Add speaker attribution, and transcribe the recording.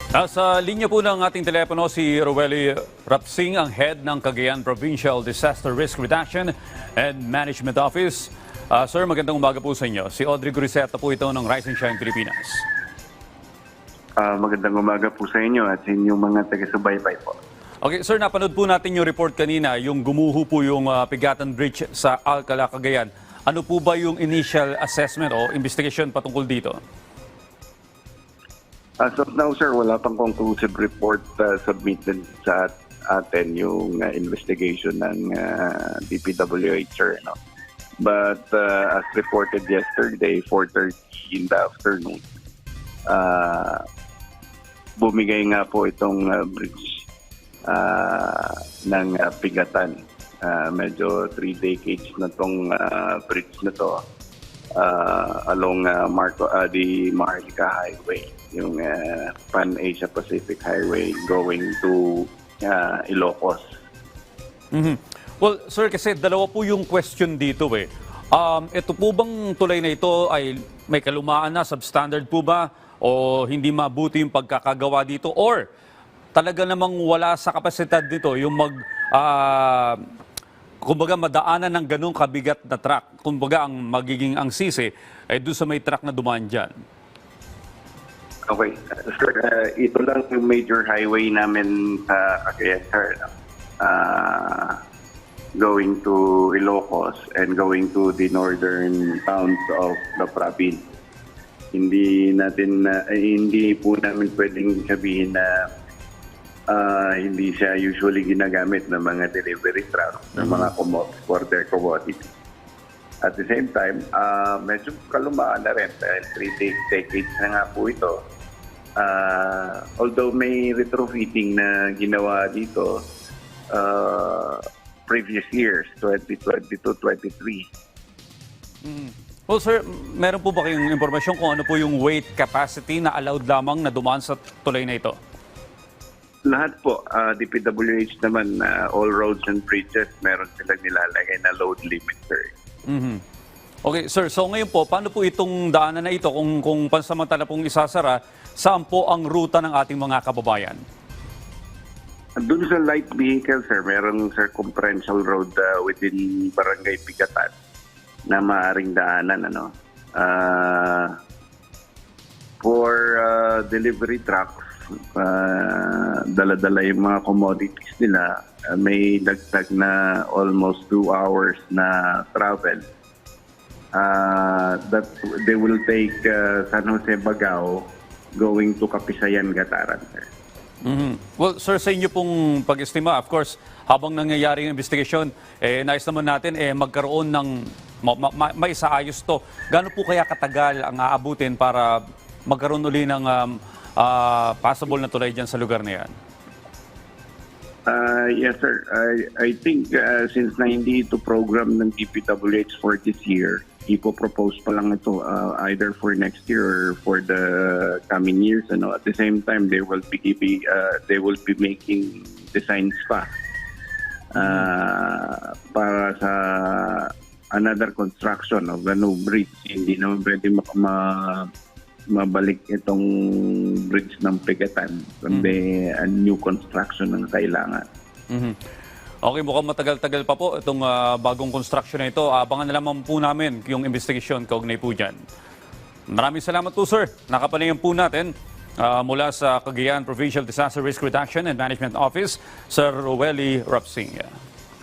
Speaker 1: Sa linya po ng ating telepono si Roeli Rapsing, ang head ng Cagayan Provincial Disaster Risk Reduction and Management Office. Sir, magandang umaga po sa inyo. Si Audrey Griseta po ito ng Rise and Shine Pilipinas.
Speaker 2: Magandang umaga po sa inyo at sa inyong mga taga-subaybay po.
Speaker 1: Okay, sir, napanood po natin yung report kanina, yung gumuho po yung Pigatan Bridge sa Alcala, Cagayan. Ano po ba yung initial assessment o investigation patungkol dito?
Speaker 2: As of now, sir, wala pang conclusive report submitted sa atin yung investigation ng DPWH, sir. No? But as reported yesterday, 4:30 in the afternoon, bumigay nga po itong bridge ng Pigatan. Medyo 3 decades na itong bridge na to along the Maharlika Highway, yung Pan-Asia Pacific Highway going to Ilocos.
Speaker 1: Mm-hmm. Well, sir, kasi dalawa po yung question dito eh. Ito po bang tulay na ito ay may kalumaan na, substandard po ba? O hindi mabuti yung pagkakagawa dito? Or talaga namang wala sa kapasidad nito yung kumbaga madaanan ng ganung kabigat na truck? Kumbaga ang magiging ang sisi ay doon sa may truck na dumaan dyan.
Speaker 2: Okay. Sir, ito lang yung major highway namin sa Cagayan, sir. Going to Ilocos and going to the northern towns of the province. Hindi po namin pwedeng sabihin na hindi siya usually ginagamit ng mga delivery truck ng mga for their commodity. At the same time, medyo kalumaan na rin dahil 3 decades na nga po ito. Although may retrofitting na ginawa dito previous years, 2022-23.
Speaker 1: Well, sir, meron po ba kayong impormasyon kung ano po yung weight capacity na allowed lamang na dumaan sa tulay na ito?
Speaker 2: Lahat po, DPWH naman, all roads and bridges, meron silang nilalagay na load limiter.
Speaker 1: Mm-hmm. Okay, sir, so ngayon po, paano po itong daanan na ito kung pansamantala pong isasara, saan po ang ruta ng ating mga kababayan?
Speaker 2: Doon sa light vehicle, sir, merong circumferential road within Barangay Pigatan na maaaring daanan. For delivery trucks, dala-dala yung mga commodities nila, may dagdag na almost 2 hours na travel. That they will take San Jose, Bagao going to Kapisayan, Gataran, sir.
Speaker 1: Mm-hmm. Well, sir, sa inyo pong pag-estima, of course, habang nangyayari yung investigation, nais naman natin magkaroon ng maisaayos to. Gaano po kaya katagal ang aabutin para magkaroon uli ng possible na tulay dyan sa lugar na yan?
Speaker 2: Yes, sir. I think since na hindi ito program ng DPWH for this year, ipo-propose pa lang ito either for next year or for the coming years. At the same time, they will be making designs pa para sa another construction of the new bridge. Hindi naman pwede mabalik itong bridge ng Pigatan, kundi a new construction ang kailangan.
Speaker 1: Mm-hmm. Okay, mukhang matagal-tagal pa po itong bagong construction na ito. Abangan na lamang po namin yung investigation kaugnay po dyan. Maraming salamat po, sir. Nakapanayan po natin mula sa Cagayan Provincial Disaster Risk Reduction and Management Office, Sir Roeli Rapsing.